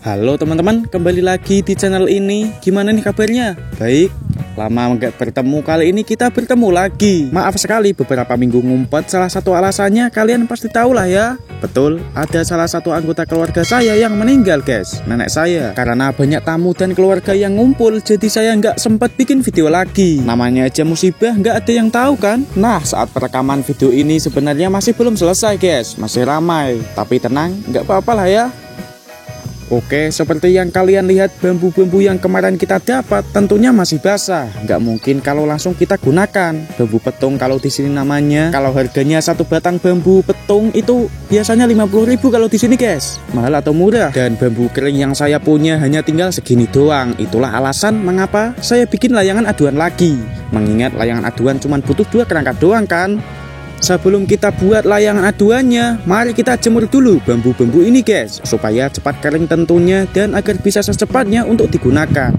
Halo teman-teman, kembali lagi di channel ini. Gimana nih kabarnya? Baik, lama nggak bertemu, kali ini kita bertemu lagi. Maaf sekali beberapa minggu ngumpet, salah satu alasannya kalian pasti tahu lah ya. Betul, ada salah satu anggota keluarga saya yang meninggal guys, nenek saya. Karena banyak tamu dan keluarga yang ngumpul, jadi saya nggak sempat bikin video lagi. Namanya aja musibah, nggak ada yang tahu kan. Nah, saat perekaman video ini sebenarnya masih belum selesai guys, masih ramai. Tapi tenang, nggak apa-apa lah ya. Oke, seperti yang kalian lihat, bambu-bambu yang kemarin kita dapat tentunya masih basah. Nggak mungkin kalau langsung kita gunakan. Bambu petung kalau di sini namanya. Kalau harganya satu batang bambu petung itu biasanya 50.000 kalau di sini guys. Mahal atau murah? Dan bambu kering yang saya punya hanya tinggal segini doang. Itulah alasan mengapa saya bikin layangan aduan lagi. Mengingat layangan aduan cuma butuh 2 kerangka doang kan. Sebelum kita buat layangan aduannya, mari kita jemur dulu bambu-bambu ini guys, supaya cepat kering tentunya dan agar bisa secepatnya untuk digunakan.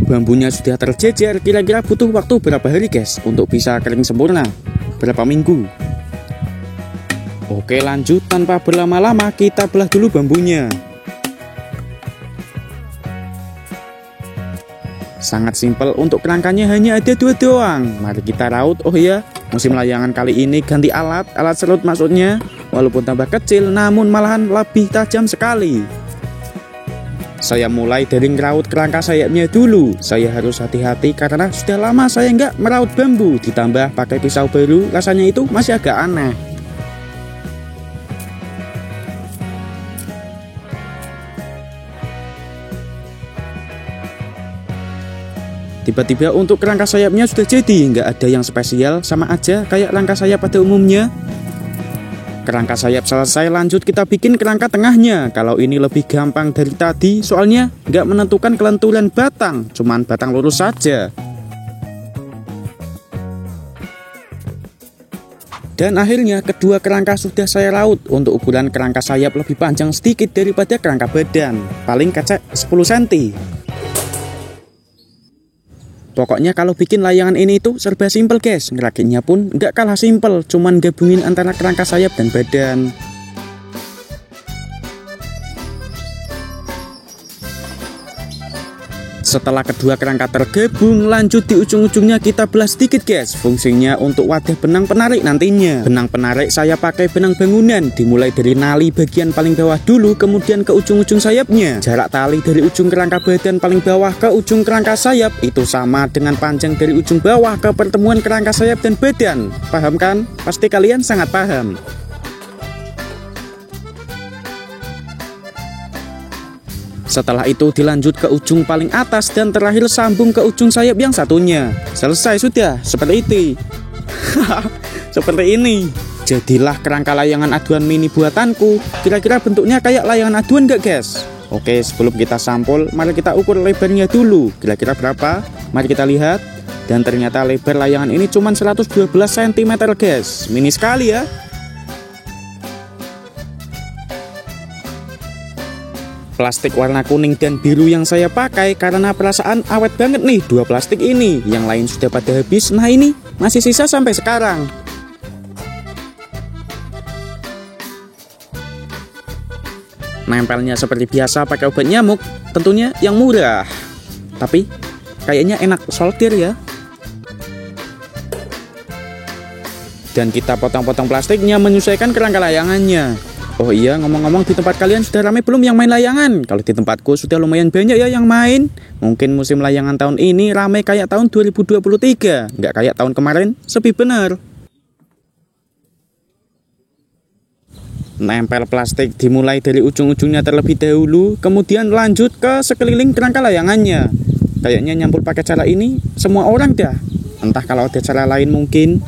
Bambunya sudah terjejer, kira-kira butuh waktu berapa hari guys untuk bisa kering sempurna? Berapa minggu? Oke, lanjut, tanpa berlama-lama kita belah dulu bambunya. Sangat simpel, untuk kerangkanya hanya ada 2 doang. Mari kita raut. Oh iya, musim layangan kali ini ganti alat serut maksudnya. Walaupun tambah kecil namun malahan lebih tajam sekali. Saya mulai dari ngeraut kerangka sayapnya dulu. Saya harus hati-hati karena sudah lama saya nggak meraut bambu. Ditambah pakai pisau baru, rasanya itu masih agak aneh. Tiba-tiba untuk kerangka sayapnya sudah jadi, nggak ada yang spesial, sama aja kayak rangka sayap pada umumnya. Kerangka sayap selesai, lanjut kita bikin kerangka tengahnya. Kalau ini lebih gampang dari tadi, soalnya nggak menentukan kelenturan batang, cuman batang lurus saja. Dan akhirnya kedua kerangka sudah saya raut. Untuk ukuran kerangka sayap lebih panjang sedikit daripada kerangka badan, paling kecek 10 cm. Pokoknya kalau bikin layangan ini itu serba simpel guys. Ngerakitnya pun nggak kalah simpel, cuman gabungin antara kerangka sayap dan badan. Setelah kedua kerangka tergabung, lanjut di ujung-ujungnya kita belah sedikit guys. Fungsinya untuk wadah benang penarik nantinya. Benang penarik saya pakai benang bangunan. Dimulai dari nali bagian paling bawah dulu, kemudian ke ujung-ujung sayapnya. Jarak tali dari ujung kerangka badan paling bawah ke ujung kerangka sayap itu sama dengan panjang dari ujung bawah ke pertemuan kerangka sayap dan badan. Paham kan? Pasti kalian sangat paham. Setelah itu dilanjut ke ujung paling atas dan terakhir sambung ke ujung sayap yang satunya. Selesai sudah, seperti itu. Seperti ini. Jadilah kerangka layangan aduan mini buatanku. Kira-kira bentuknya kayak layangan aduan gak guys? Oke, sebelum kita sampul, mari kita ukur lebarnya dulu. Kira-kira berapa? Mari kita lihat. Dan ternyata lebar layangan ini cuma 112 cm guys. Mini sekali ya. Plastik warna kuning dan biru yang saya pakai karena perasaan awet banget nih 2 plastik ini. Yang lain sudah pada habis, nah ini masih sisa sampai sekarang. Nempelnya seperti biasa pakai obat nyamuk, tentunya yang murah. Tapi kayaknya enak solder ya. Dan kita potong-potong plastiknya menyesuaikan kerangka layangannya. Oh iya, ngomong-ngomong, di tempat kalian sudah ramai belum yang main layangan? Kalau di tempatku sudah lumayan banyak ya yang main. Mungkin musim layangan tahun ini ramai kayak tahun 2023. Nggak kayak tahun kemarin, sepi bener. Nempel plastik dimulai dari ujung-ujungnya terlebih dahulu, kemudian lanjut ke sekeliling kerangka layangannya. Kayaknya nyampul pakai cara ini semua orang dah. Entah kalau ada cara lain mungkin.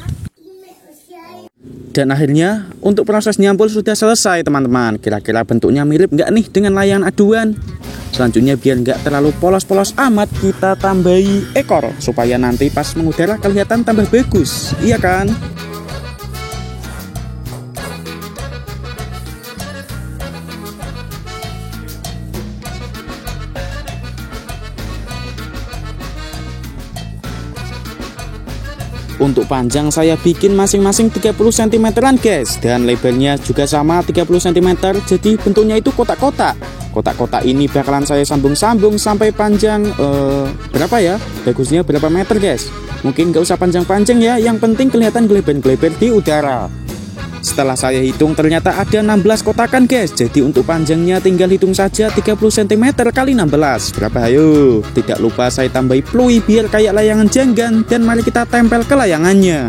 Dan akhirnya untuk proses nyampul sudah selesai teman-teman. Kira-kira bentuknya mirip nggak nih dengan layangan aduan? Selanjutnya biar nggak terlalu polos-polos amat, kita tambahi ekor supaya nanti pas mengudara kelihatan tambah bagus, iya kan? Untuk panjang saya bikin masing-masing 30 cm-an guys, dan lebarnya juga sama 30 cm, jadi bentuknya itu kotak-kotak. Kotak-kotak ini bakalan saya sambung-sambung sampai panjang berapa ya? Bagusnya berapa meter guys? Mungkin gak usah panjang-panjang ya, yang penting kelihatan geleber-geleber di udara. Setelah saya hitung ternyata ada 16 kotakan guys. Jadi untuk panjangnya tinggal hitung saja 30 cm kali 16. Berapa ayo? Tidak lupa saya tambahi plui biar kayak layangan janggan. Dan mari kita tempel ke layangannya.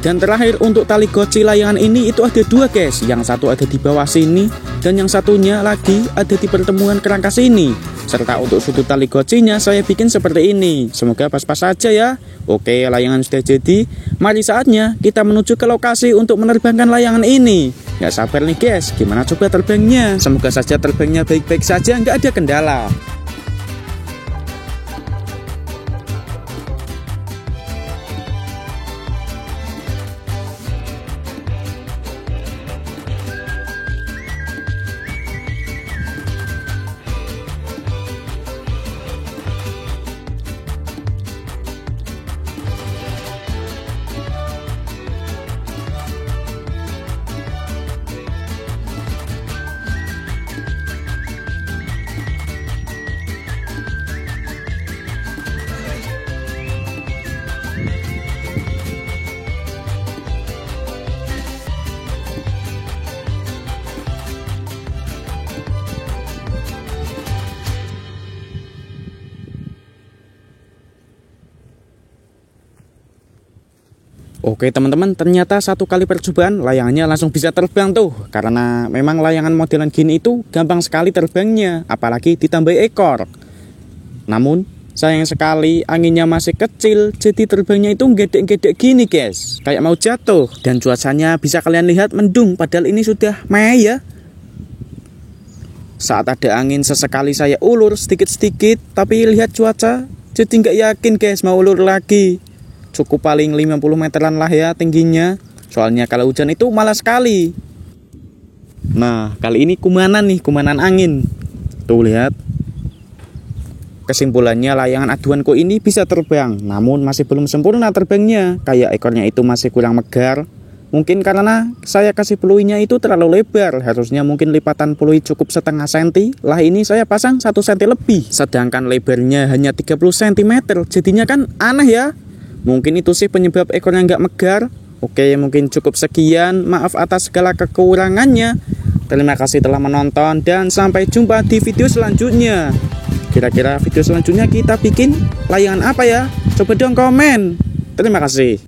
Dan terakhir untuk tali goci layangan ini itu ada dua guys. Yang satu ada di bawah sini dan yang satunya lagi ada di pertemuan kerangka sini. Serta untuk sudut tali gocinya saya bikin seperti ini. Semoga pas-pas saja ya. Oke, layangan sudah jadi. Mari saatnya kita menuju ke lokasi untuk menerbangkan layangan ini. Gak sabar nih guys, gimana coba terbangnya? Semoga saja terbangnya baik-baik saja, nggak ada kendala. Oke teman-teman, ternyata satu kali percobaan layangannya langsung bisa terbang tuh. Karena memang layangan modelan gini itu gampang sekali terbangnya, apalagi ditambah ekor. Namun sayang sekali anginnya masih kecil, jadi terbangnya itu gedek-gedek gini guys, kayak mau jatuh. Dan cuacanya bisa kalian lihat mendung, padahal ini sudah Mei ya. Saat ada angin sesekali saya ulur sedikit-sedikit, tapi lihat cuaca jadi nggak yakin guys mau ulur lagi. Cukup paling 50 meteran lah ya tingginya. Soalnya kalau hujan itu malas sekali. Nah kali ini kumanan nih, kumanan angin. Tuh lihat. Kesimpulannya layangan aduanku ini bisa terbang, namun masih belum sempurna terbangnya. Kayak ekornya itu masih kurang megar. Mungkin karena saya kasih peluinya itu terlalu lebar. Harusnya mungkin lipatan pelui cukup setengah senti. Lah ini saya pasang 1 senti lebih. Sedangkan lebarnya hanya 30 cm. Jadinya kan aneh ya. Mungkin itu sih penyebab ekornya nggak megar. Oke, mungkin cukup sekian. Maaf atas segala kekurangannya. Terima kasih telah menonton dan sampai jumpa di video selanjutnya. Kira-kira video selanjutnya kita bikin layangan apa ya? Coba dong komen. Terima kasih.